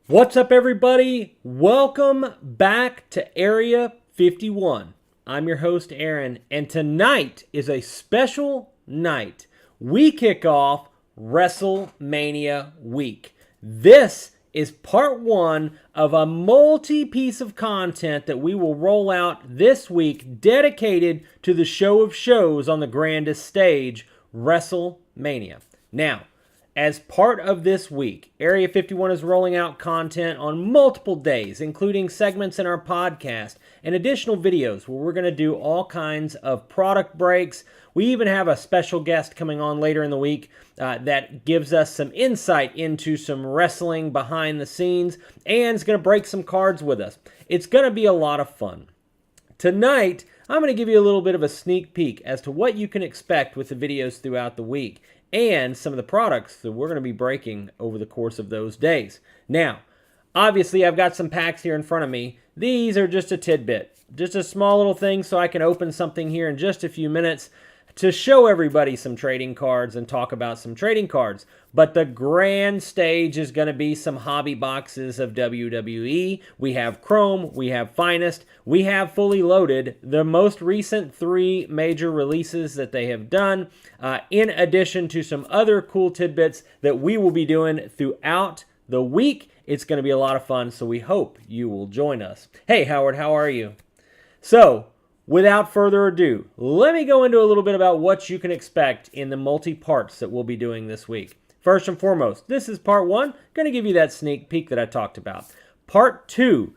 What's up, everybody? Welcome back to Area 51. I'm your host, Erin, and tonight is a special night. We kick off Wrestlemania week. This is part one of a multi-piece of content that we will roll out this week dedicated to the show of shows on the grandest stage, Wrestlemania. Now, as part of this week, Area 51 is rolling out content on multiple days, including segments in our podcast and additional videos where we're going to do all kinds of product breaks. We even have a special guest coming on later in the week that gives us some insight into some wrestling behind the scenes and is going to break some cards with us. It's going to be a lot of fun. Tonight, I'm going to give you a little bit of a sneak peek as to what you can expect with the videos throughout the week and some of the products that we're going to be breaking over the course of those days. Now, obviously, I've got some packs here in front of me. These are just a tidbit, just a small little thing so I can open something here in just a few minutes to show everybody some trading cards and talk about some trading cards. But the grand stage is going to be some hobby boxes of WWE. We have Chrome, we have Finest, we have Fully Loaded, the most recent 3 major releases that they have done, in addition to some other cool tidbits that we will be doing throughout the week. It's going to be a lot of fun, so we hope you will join us. Hey, Howard, how are you? So, without further ado, let me go into a little bit about what you can expect in the multi-parts that we'll be doing this week. First and foremost, this is part 1. Going to give you that sneak peek that I talked about. Part 2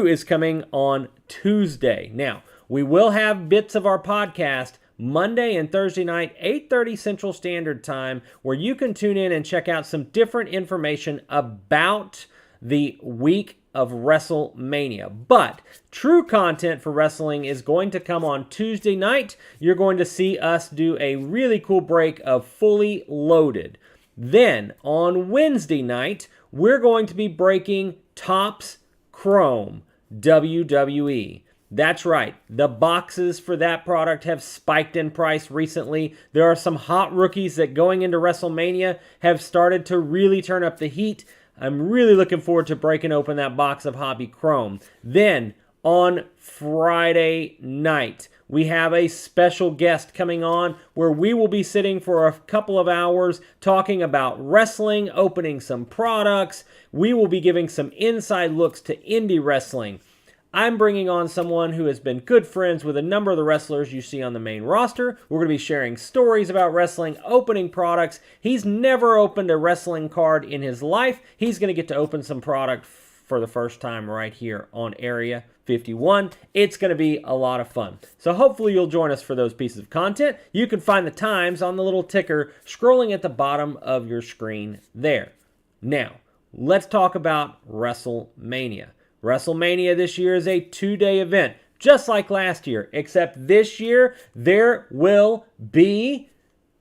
is coming on Tuesday. Now, we will have bits of our podcast Monday and Thursday night, 8:30 Central Standard Time, where you can tune in and check out some different information about the week of Wrestlemania. But true content for wrestling is going to come on Tuesday night. You're going to see us do a really cool break of Fully Loaded. Then on Wednesday night, we're going to be breaking Topps Chrome WWE. That's right. The boxes for that product have spiked in price recently. There are some hot rookies that going into WrestleMania have started to really turn up the heat. I'm really looking forward to breaking open that box of Hobby Chrome. Then, on Friday night, we have a special guest coming on where we will be sitting for a couple of hours talking about wrestling, opening some products. We will be giving some inside looks to indie wrestling. I'm bringing on someone who has been good friends with a number of the wrestlers you see on the main roster. We're going to be sharing stories about wrestling, opening products. He's never opened a wrestling card in his life. He's going to get to open some product for the first time right here on Area 51. It's going to be a lot of fun. So hopefully you'll join us for those pieces of content. You can find the times on the little ticker scrolling at the bottom of your screen there. Now, let's talk about WrestleMania. WrestleMania this year is a 2-day event, just like last year, except this year there will be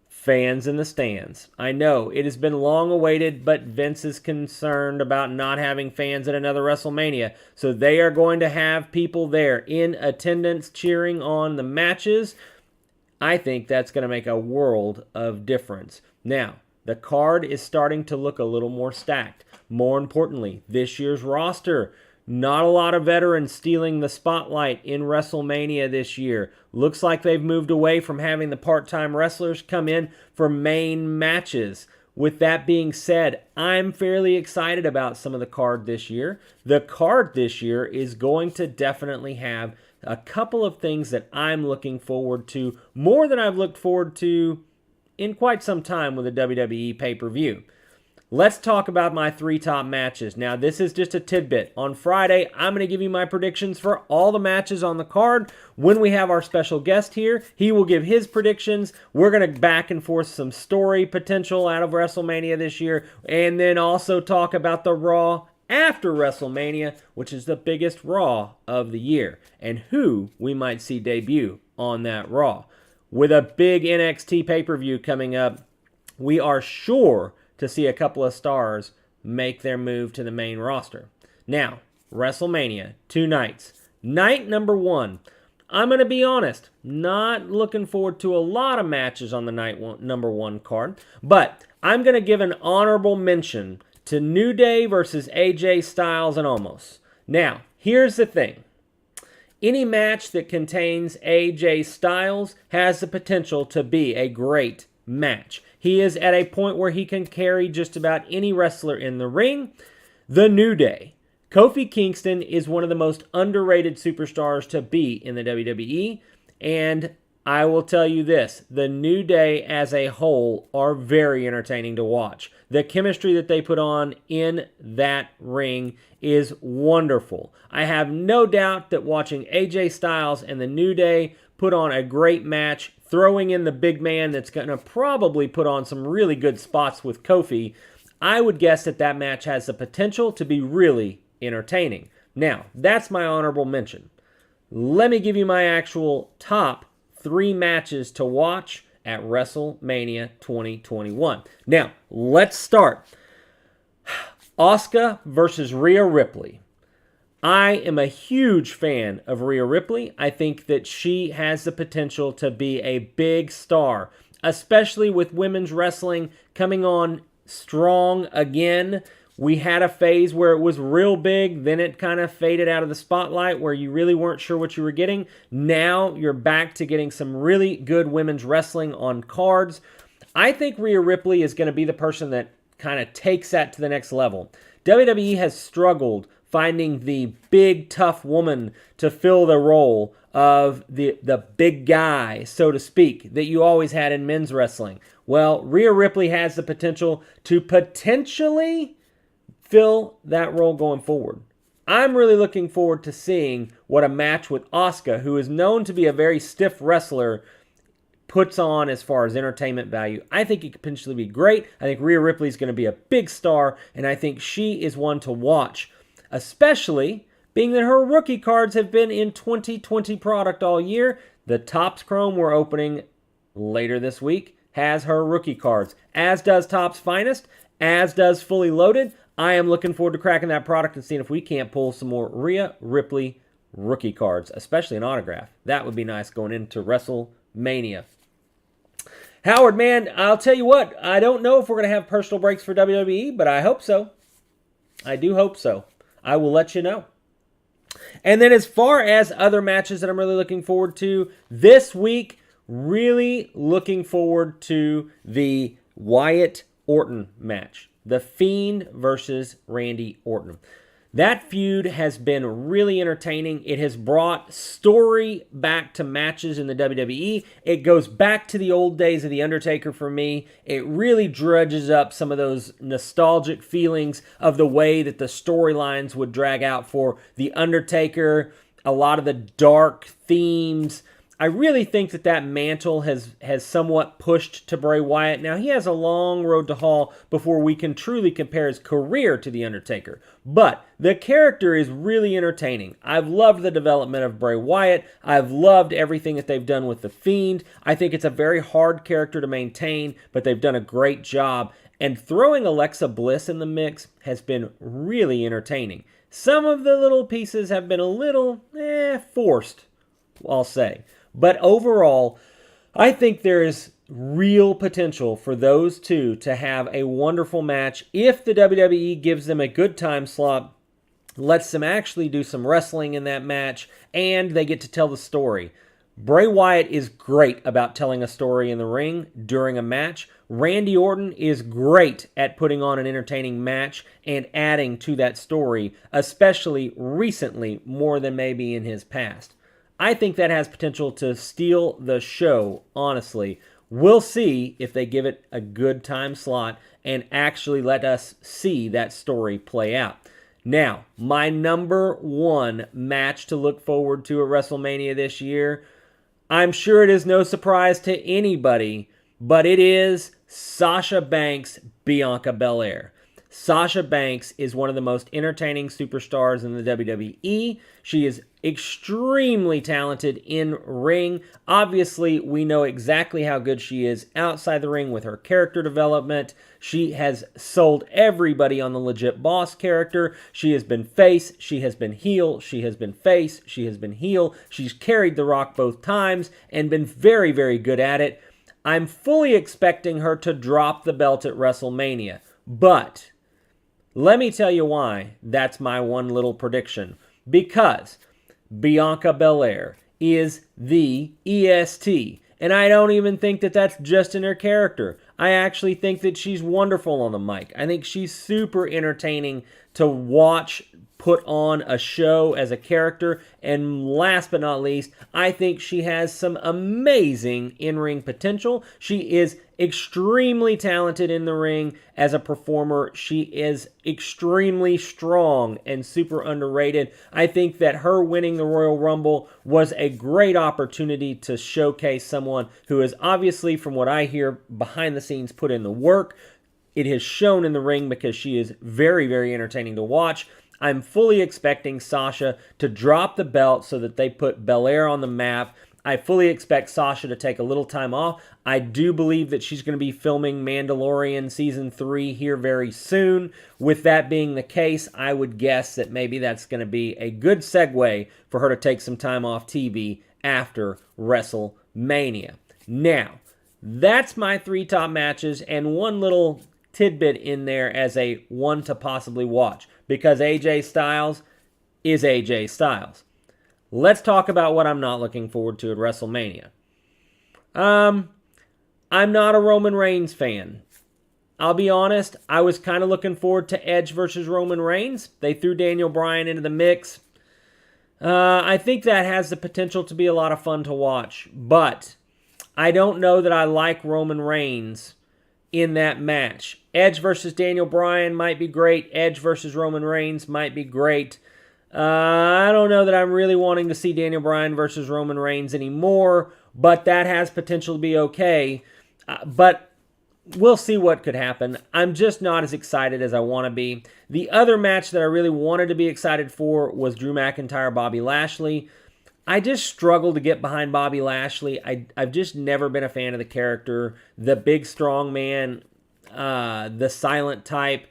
fans in the stands. I know it has been long awaited, but Vince is concerned about not having fans at another WrestleMania, so they are going to have people there in attendance cheering on the matches. I think that's going to make a world of difference. Now, the card is starting to look a little more stacked. More importantly, this year's roster, not a lot of veterans stealing the spotlight in WrestleMania this year. Looks like they've moved away from having the part-time wrestlers come in for main matches. With that being said, I'm fairly excited about some of the card this year. The card this year is going to definitely have a couple of things that I'm looking forward to, more than I've looked forward to in quite some time with a WWE pay-per-view. Let's talk about my 3 top matches. Now, this is just a tidbit. On Friday, I'm going to give you my predictions for all the matches on the card. When we have our special guest here, he will give his predictions. We're going to back and forth some story potential out of WrestleMania this year, and then also talk about the Raw after WrestleMania, which is the biggest Raw of the year, and who we might see debut on that Raw. With a big NXT pay-per-view coming up, we are sure to see a couple of stars make their move to the main roster. Now, WrestleMania, 2 nights. Night number 1. I'm going to be honest, not looking forward to a lot of matches on the number 1 card, but I'm going to give an honorable mention to New Day versus AJ Styles and Omos. Now, here's the thing. Any match that contains AJ Styles has the potential to be a great match. He is at a point where he can carry just about any wrestler in the ring. The New Day. Kofi Kingston is one of the most underrated superstars to be in the WWE, and I will tell you this, the New Day as a whole are very entertaining to watch. The chemistry that they put on in that ring is wonderful. I have no doubt that watching AJ Styles and the New Day put on a great match, throwing in the big man that's going to probably put on some really good spots with Kofi, I would guess that that match has the potential to be really entertaining. Now, that's my honorable mention. Let me give you my actual top 3 matches to watch at WrestleMania 2021. Now, let's start. Asuka versus Rhea Ripley. I am a huge fan of Rhea Ripley. I think that she has the potential to be a big star, especially with women's wrestling coming on strong again. We had a phase where it was real big, then it kind of faded out of the spotlight where you really weren't sure what you were getting. Now you're back to getting some really good women's wrestling on cards. I think Rhea Ripley is going to be the person that kind of takes that to the next level. WWE has struggled finding the big, tough woman to fill the role of the big guy, so to speak, that you always had in men's wrestling. Well, Rhea Ripley has the potential to potentially fill that role going forward. I'm really looking forward to seeing what a match with Asuka, who is known to be a very stiff wrestler, puts on as far as entertainment value. I think it could potentially be great. I think Rhea Ripley is going to be a big star, and I think she is one to watch, especially being that her rookie cards have been in 2020 product all year. The Topps Chrome we're opening later this week has her rookie cards, as does Topps Finest, as does Fully Loaded. I am looking forward to cracking that product and seeing if we can't pull some more Rhea Ripley rookie cards, especially an autograph. That would be nice going into WrestleMania. Howard, man, I'll tell you what, I don't know if we're going to have personal breaks for WWE, but I hope so. I do hope so. I will let you know. And then as far as other matches that I'm really looking forward to, this week, really looking forward to the Wyatt Orton match. The Fiend versus Randy Orton. That feud has been really entertaining. It has brought story back to matches in the WWE. It goes back to the old days of The Undertaker for me. It really drudges up some of those nostalgic feelings of the way that the storylines would drag out for The Undertaker, a lot of the dark themes. I really think that that mantle has somewhat pushed to Bray Wyatt. Now, he has a long road to haul before we can truly compare his career to The Undertaker. But the character is really entertaining. I've loved the development of Bray Wyatt. I've loved everything that they've done with The Fiend. I think it's a very hard character to maintain, but they've done a great job. And throwing Alexa Bliss in the mix has been really entertaining. Some of the little pieces have been a little forced, I'll say. But overall, I think there is real potential for those two to have a wonderful match if the WWE gives them a good time slot, lets them actually do some wrestling in that match, and they get to tell the story. Bray Wyatt is great about telling a story in the ring during a match. Randy Orton is great at putting on an entertaining match and adding to that story, especially recently, more than maybe in his past. I think that has potential to steal the show, honestly. We'll see if they give it a good time slot and actually let us see that story play out. Now, my number one match to look forward to at WrestleMania this year, I'm sure it is no surprise to anybody, but it is Sasha Banks, Bianca Belair. Sasha Banks is one of the most entertaining superstars in the WWE. She is extremely talented in ring. Obviously, we know exactly how good she is outside the ring with her character development. She has sold everybody on the Legit Boss character. She has been face, she has been heel, she has been face, she has been heel. She's carried The Rock both times and been very, very good at it. I'm fully expecting her to drop the belt at WrestleMania, but Let me tell you why that's my one little prediction. Because Bianca Belair is the EST. And I don't even think that that's just in her character. I actually think that she's wonderful on the mic. I think she's super entertaining to watch put on a show as a character. And last but not least, I think she has some amazing in-ring potential. She is extremely talented in the ring as a performer. She is extremely strong and super underrated. I think that her winning the Royal Rumble was a great opportunity to showcase someone who is obviously, from what I hear, behind the scenes put in the work. It has shown in the ring because she is very, very entertaining to watch. I'm fully expecting Sasha to drop the belt so that they put Belair on the map. I fully expect Sasha to take a little time off. I do believe that she's going to be filming Mandalorian Season 3 here very soon. With that being the case, I would guess that maybe that's going to be a good segue for her to take some time off TV after WrestleMania. Now, that's my 3 top matches and one little tidbit in there as a one to possibly watch, because AJ Styles is AJ Styles. Let's talk about what I'm not looking forward to at WrestleMania. I'm not a Roman Reigns fan. I'll be honest, I was kind of looking forward to Edge versus Roman Reigns. They threw Daniel Bryan into the mix. I think that has the potential to be a lot of fun to watch, but I don't know that I like Roman Reigns in that match. Edge versus Daniel Bryan might be great. Edge versus Roman Reigns might be great. I don't know that I'm really wanting to see Daniel Bryan versus Roman Reigns anymore, but that has potential to be okay. But we'll see what could happen. I'm just not as excited as I want to be. The other match that I really wanted to be excited for was Drew McIntyre, Bobby Lashley. I just struggle to get behind Bobby Lashley. I've just never been a fan of the character. The big, strong man, the silent type.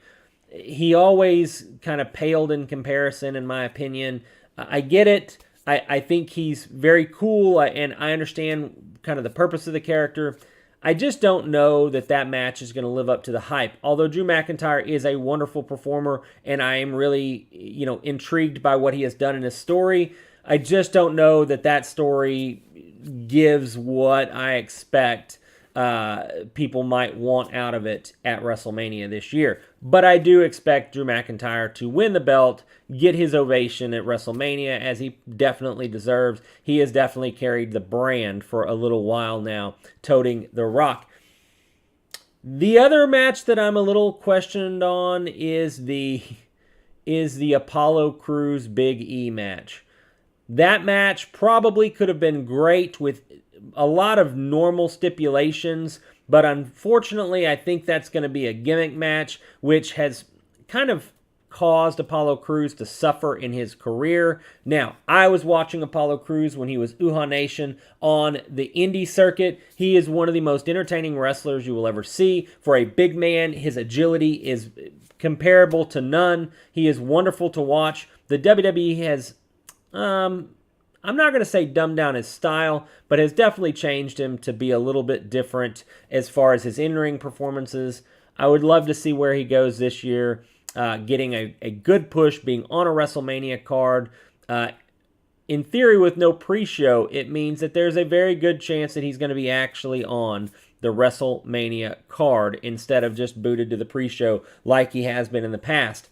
He always kind of paled in comparison, in my opinion. I get it. I think he's very cool, and I understand kind of the purpose of the character. I just don't know that that match is going to live up to the hype. Although Drew McIntyre is a wonderful performer, and I am really, intrigued by what he has done in his story, I just don't know that that story gives what I expect people might want out of it at WrestleMania this year. But I do expect Drew McIntyre to win the belt, get his ovation at WrestleMania, as he definitely deserves. He has definitely carried the brand for a little while now, toting the Rock. The other match that I'm a little questioned on is the Apollo Crews Big E match. That match probably could have been great with a lot of normal stipulations, but unfortunately I think that's going to be a gimmick match, which has kind of caused Apollo Crews to suffer in his career. Now, I was watching Apollo Crews when he was Uhaa Nation on the indie circuit. He is one of the most entertaining wrestlers you will ever see. For a big man, his agility is comparable to none. He is wonderful to watch. The WWE has I'm not going to say dumbed down his style, but has definitely changed him to be a little bit different as far as his in-ring performances. I would love to see where he goes this year, getting a good push, being on a WrestleMania card. In theory, with no pre-show, it means that there's a very good chance that he's going to be actually on the WrestleMania card instead of just booted to the pre-show like he has been in the past.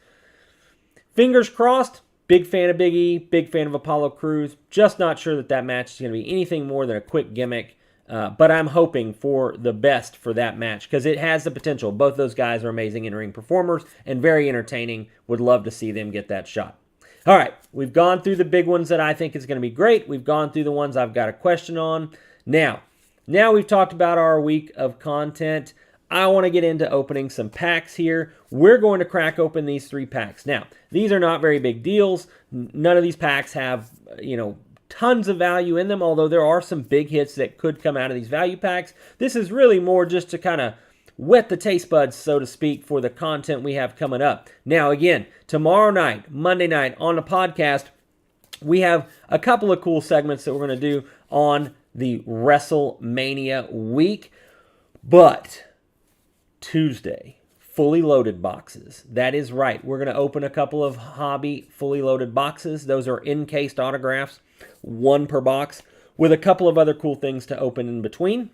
Fingers crossed. Big fan of Big E, big fan of Apollo Crews. Just not sure that match is going to be anything more than a quick gimmick. But I'm hoping for the best for that match because it has the potential. Both those guys are amazing in-ring performers and very entertaining. Would love to see them get that shot. All right, we've gone through the big ones that I think is going to be great. We've gone through the ones I've got a question on. Now we've talked about our week of content. I want to get into opening some packs here. We're going to crack open these 3 packs. Now, these are not very big deals. None of these packs have, tons of value in them, although there are some big hits that could come out of these value packs. This is really more just to kind of wet the taste buds, so to speak, for the content we have coming up. Now, again, tomorrow night, Monday night, on the podcast, we have a couple of cool segments that we're going to do on the WrestleMania week. But Tuesday, fully loaded boxes. That is right. We're going to open a couple of hobby fully loaded boxes. Those are encased autographs, one per box, with a couple of other cool things to open in between.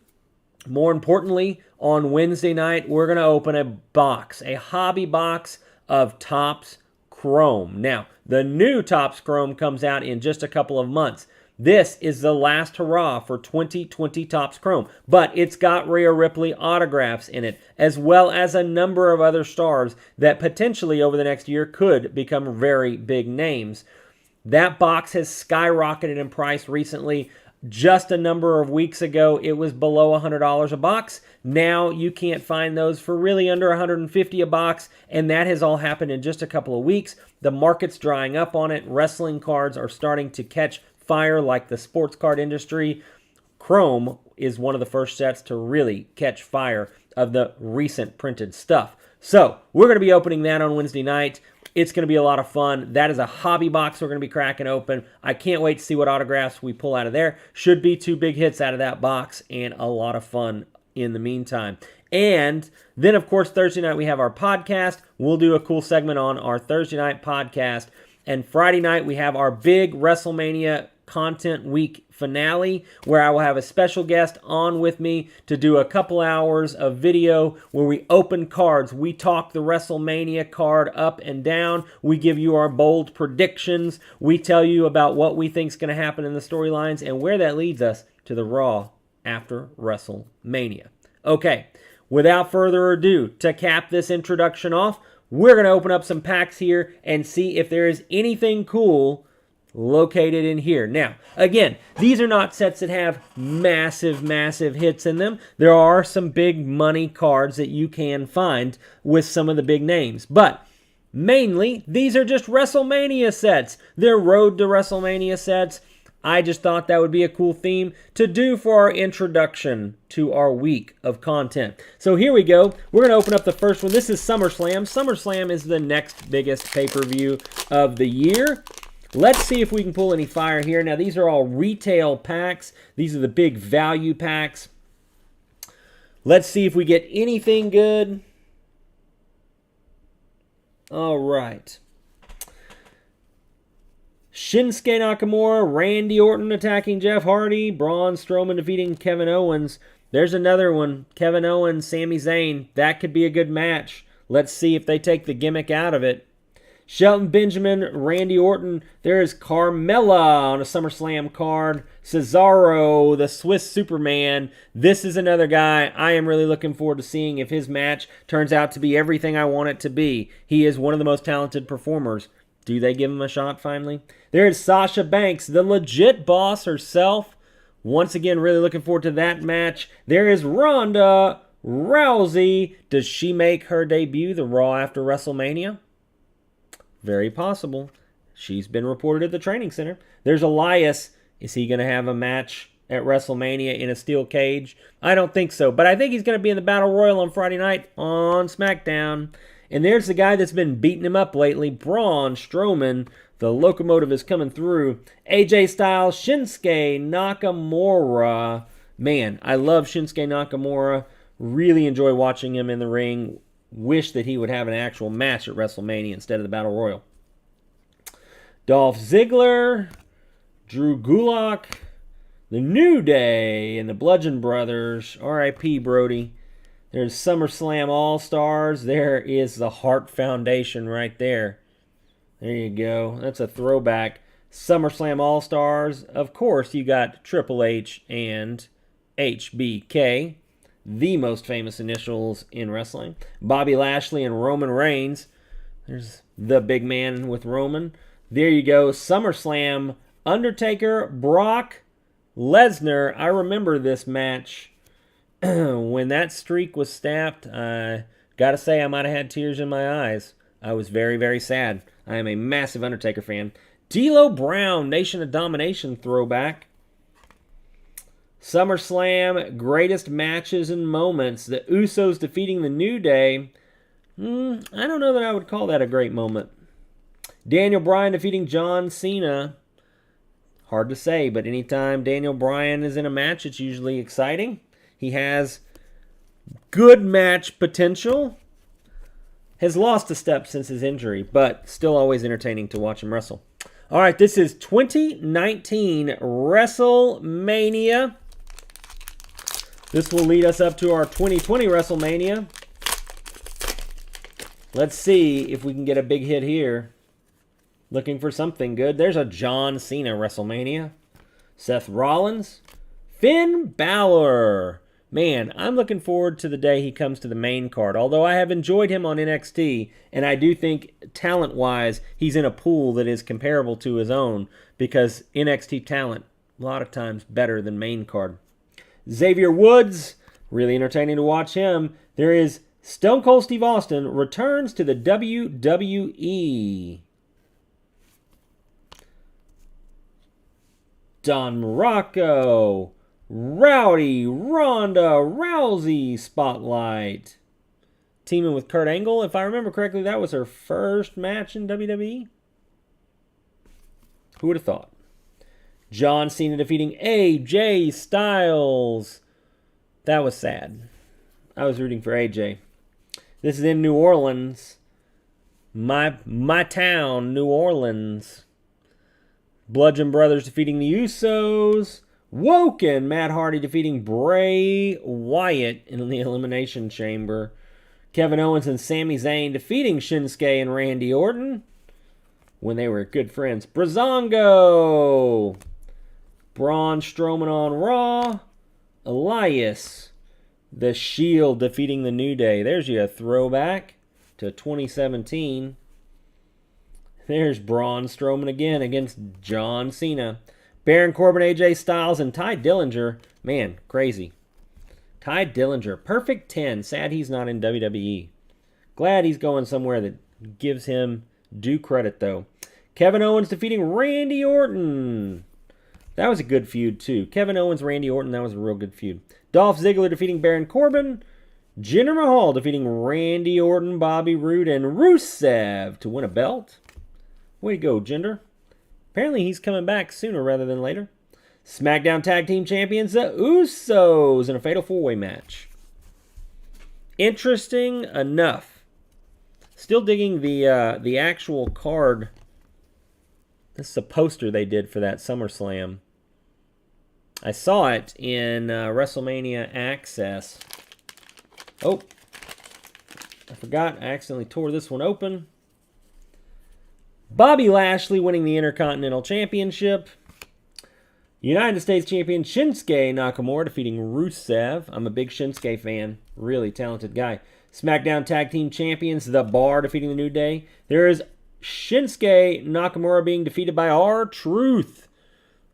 More importantly, on Wednesday night, we're going to open a box, a hobby box of Topps Chrome. Now, the new Topps Chrome comes out in just a couple of months. This is the last hurrah for 2020 Topps Chrome, but it's got Rhea Ripley autographs in it, as well as a number of other stars that potentially over the next year could become very big names. That box has skyrocketed in price recently. Just a number of weeks ago, it was below $100 a box. Now you can't find those for really under $150 a box, and that has all happened in just a couple of weeks. The market's drying up on it. Wrestling cards are starting to catch fire like the sports card industry. Chrome is one of the first sets to really catch fire of the recent printed stuff. So we're going to be opening that on Wednesday night. It's going to be a lot of fun. That is a hobby box we're going to be cracking open. I can't wait to see what autographs we pull out of there. Should be 2 big hits out of that box and a lot of fun in the meantime. And then, of course, Thursday night we have our podcast. We'll do a cool segment on our Thursday night podcast. And Friday night we have our big Wrestlemania Content Week finale, where I will have a special guest on with me to do a couple hours of video where we open cards. We talk the WrestleMania card up and down. We give you our bold predictions. We tell you about what we think is going to happen in the storylines and where that leads us to the Raw after WrestleMania. Okay, without further ado, to cap this introduction off, we're going to open up some packs here and see if there is anything cool located in here. Now, again, these are not sets that have massive hits in them. There are some big money cards that you can find with some of the big names. But mainly, these are just WrestleMania sets. They're Road to WrestleMania sets. I just thought that would be a cool theme to do for our introduction to our week of content. So here we go. We're going to open up the first one. This is SummerSlam. SummerSlam is the next biggest pay-per-view of the year. Let's see if we can pull any fire here. Now, these are all retail packs. These are the big value packs. Let's see if we get anything good. All right. Shinsuke Nakamura, Randy Orton attacking Jeff Hardy, Braun Strowman defeating Kevin Owens. There's another one, Kevin Owens, Sami Zayn. That could be a good match. Let's see if they take the gimmick out of it. Shelton Benjamin, Randy Orton. There is Carmella on a SummerSlam card. Cesaro, the Swiss Superman. This is another guy I am really looking forward to seeing if his match turns out to be everything I want it to be. He is one of the most talented performers. Do they give him a shot finally? There is Sasha Banks, the legit boss herself. Once again, really looking forward to that match. There is Ronda Rousey. Does she make her debut the Raw after WrestleMania? Very possible. She's been reported at the training center. There's Elias. Is he going to have a match at WrestleMania in a steel cage? I don't think so, but I think he's going to be in the Battle Royal on Friday night on SmackDown. And there's the guy that's been beating him up lately, Braun Strowman. The locomotive is coming through. AJ Styles, Shinsuke Nakamura. Man, I love Shinsuke Nakamura. Really enjoy watching him in the ring. Wish that he would have an actual match at WrestleMania instead of the Battle Royal. Dolph Ziggler, Drew Gulak, The New Day, and the Bludgeon Brothers. R.I.P. Brody. There's SummerSlam All-Stars. There is the Hart Foundation right there. There you go. That's a throwback. SummerSlam All-Stars. Of course, you got Triple H and HBK. The most famous initials in wrestling. Bobby Lashley and Roman Reigns. There's the big man with Roman. There you go. SummerSlam, Undertaker, Brock Lesnar. I remember this match. When that streak was snapped, I gotta say I might have had tears in my eyes. I was very sad. I am a massive Undertaker fan. D'Lo Brown, Nation of Domination throwback. SummerSlam, greatest matches and moments. The Usos defeating the New Day. I don't know that I would call that a great moment. Daniel Bryan defeating John Cena. Hard to say, but anytime Daniel Bryan is in a match, it's usually exciting. He has good match potential. has lost a step since his injury, but still always entertaining to watch him wrestle. All right, this is 2019 WrestleMania. This will lead us up to our 2020 WrestleMania. Let's see if we can get a big hit here. Looking for something good. There's a John Cena WrestleMania. Seth Rollins. Finn Balor. Man, I'm looking forward to the day he comes to the main card. Although I have enjoyed him on NXT, and I do think talent-wise, he's in a pool that is comparable to his own, because NXT talent, a lot of times better than main card. Xavier Woods, really entertaining to watch him. There is Stone Cold Steve Austin returns to the WWE. Don Morocco. Rowdy Ronda Rousey spotlight. Teaming with Kurt Angle. If I remember correctly, that was her first match in WWE. Who would have thought? John Cena defeating AJ Styles. That was sad. I was rooting for AJ. This is in New Orleans. My town, New Orleans. Bludgeon Brothers defeating the Usos. Woken Matt Hardy defeating Bray Wyatt in the Elimination Chamber. Kevin Owens and Sami Zayn defeating Shinsuke and Randy Orton when they were good friends. Breezango. Braun Strowman on Raw. Elias. The Shield defeating the New Day. There's you a throwback to 2017. There's Braun Strowman again against John Cena. Baron Corbin, AJ Styles, and Ty Dillinger. Man, crazy. Ty Dillinger, perfect 10. Sad he's not in WWE. Glad he's going somewhere that gives him due credit, though. Kevin Owens defeating Randy Orton. That was a good feud, too. Kevin Owens, Randy Orton, that was a real good feud. Dolph Ziggler defeating Baron Corbin. Jinder Mahal defeating Randy Orton, Bobby Roode, and Rusev to win a belt. Way to go, Jinder. Apparently he's coming back sooner rather than later. SmackDown Tag Team Champions, the Usos, in a Fatal 4-Way match. Interesting enough. Still digging the actual card. This is a poster they did for that SummerSlam. I saw it in WrestleMania Access. Oh, I forgot. I accidentally tore this one open. Bobby Lashley winning the Intercontinental Championship. United States Champion Shinsuke Nakamura defeating Rusev. I'm a big Shinsuke fan. Really talented guy. SmackDown Tag Team Champions, The Bar defeating the New Day. There is Shinsuke Nakamura being defeated by R-Truth.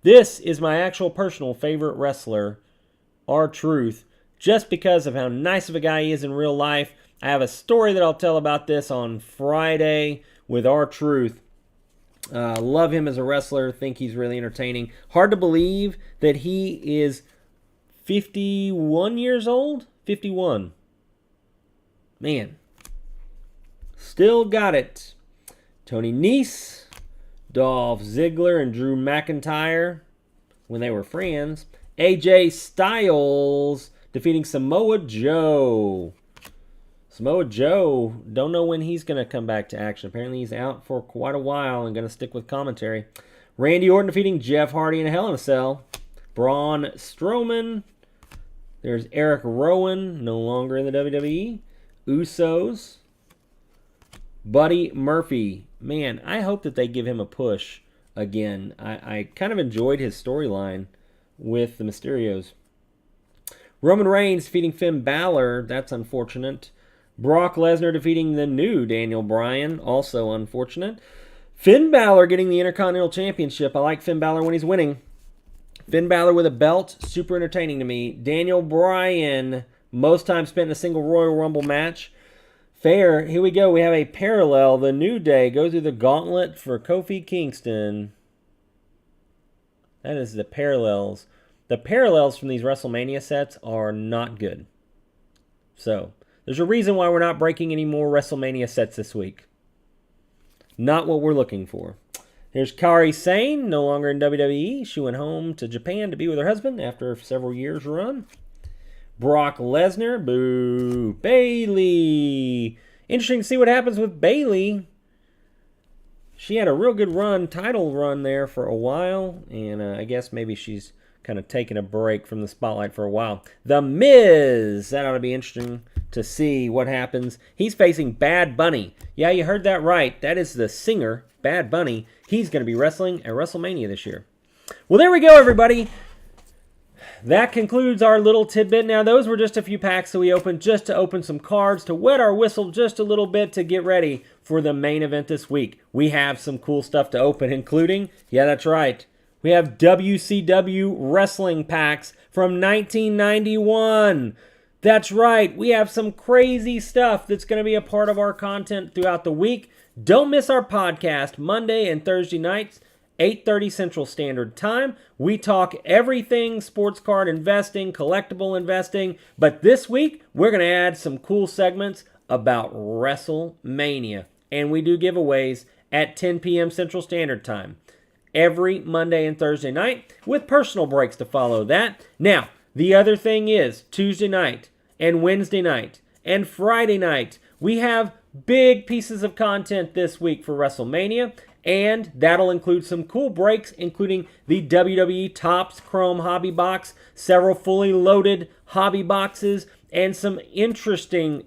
This is my actual personal favorite wrestler, R-Truth, just because of how nice of a guy he is in real life. I have a story that I'll tell about this on Friday with R-Truth. Love him as a wrestler. Think he's really entertaining. Hard to believe that he is 51 years old? 51. Man. Still got it. Tony Nese, Dolph Ziggler, and Drew McIntyre when they were friends. AJ Styles defeating Samoa Joe. Samoa Joe, don't know when he's going to come back to action. Apparently he's out for quite a while and going to stick with commentary. Randy Orton defeating Jeff Hardy in a Hell in a Cell. Braun Strowman. There's Eric Rowan, no longer in the WWE. Usos. Buddy Murphy. Man, I hope that they give him a push again. I kind of enjoyed his storyline with the Mysterios. Roman Reigns defeating Finn Balor. That's unfortunate. Brock Lesnar defeating the new Daniel Bryan. Also unfortunate. Finn Balor getting the Intercontinental Championship. I like Finn Balor when he's winning. Finn Balor with a belt. Super entertaining to me. Daniel Bryan. Most time spent in a single Royal Rumble match. Fair. Here we go. We have a parallel. The New Day go through the gauntlet for Kofi Kingston. That is the parallels. The parallels from these WrestleMania sets are not good. So, there's a reason why we're not breaking any more WrestleMania sets this week. Not what we're looking for. Here's Kairi Sane, no longer in WWE. She went home to Japan to be with her husband after several years run. Brock Lesnar, boo. Bayley interesting to see what happens with Bayley. She had a real good run, title run there for a while, and I guess maybe she's kind of taking a break from the spotlight for a while. The Miz, that ought to be interesting to see what happens. He's facing Bad Bunny. Yeah, you heard that right. That is the singer, Bad Bunny. He's going to be wrestling at WrestleMania this year. Well, there we go, everybody. That concludes our little tidbit. Now, those were just a few packs that we opened just to open some cards, to wet our whistle just a little bit to get ready for the main event this week. We have some cool stuff to open, including, yeah, that's right, we have WCW wrestling packs from 1991. That's right, we have some crazy stuff that's going to be a part of our content throughout the week. Don't miss our podcast Monday and Thursday nights, 8:30 Central Standard Time. We talk everything sports card investing, collectible investing, but this week we're going to add some cool segments about WrestleMania. And we do giveaways at 10 p.m. Central Standard Time every Monday and Thursday night with personal breaks to follow that. Now, the other thing is Tuesday night and Wednesday night and Friday night, we have big pieces of content this week for WrestleMania. And that'll include some cool breaks, including the WWE Topps Chrome Hobby Box, several fully loaded hobby boxes, and some interesting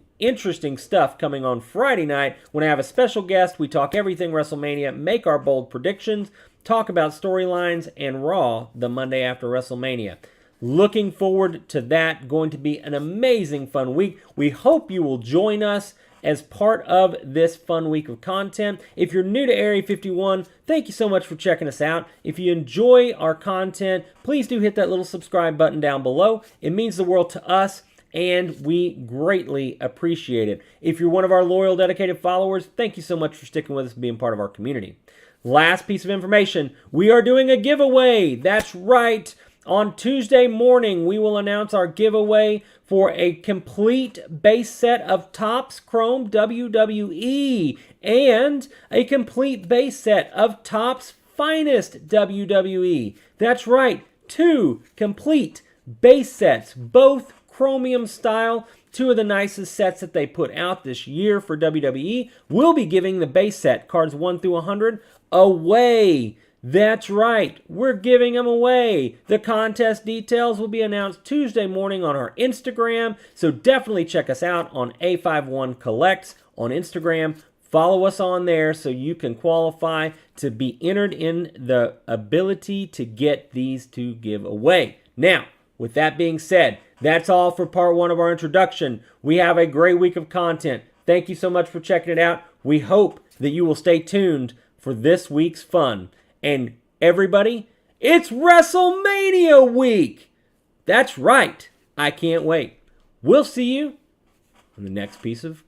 stuff coming on Friday night when I have a special guest. We talk everything WrestleMania, make our bold predictions, talk about storylines, and Raw the Monday after WrestleMania. Looking forward to that. Going to be an amazing fun week. We hope you will join us as part of this fun week of content. If you're new to Area 51, thank you so much for checking us out. If you enjoy our content, please do hit that little subscribe button down below. It means the world to us, and we greatly appreciate it. If you're one of our loyal, dedicated followers, thank you so much for sticking with us and being part of our community. Last piece of information, we are doing a giveaway. That's right. On Tuesday morning, we will announce our giveaway for a complete base set of Topps Chrome WWE and a complete base set of Topps Finest WWE. That's right, 2 complete base sets, both chromium style, 2 of the nicest sets that they put out this year for WWE. We'll be giving the base set, cards 1 through 100, away. That's right, we're giving them away. The contest details will be announced Tuesday morning on our Instagram, so definitely check us out on A51 Collects on Instagram. Follow us on there so you can qualify to be entered in the ability to get these to give away. Now, with that being said, that's all for part 1 of our introduction. We have a great week of content. Thank you so much for checking it out. We hope that you will stay tuned for this week's fun. And everybody, it's WrestleMania week. That's right. I can't wait. We'll see you on the next piece of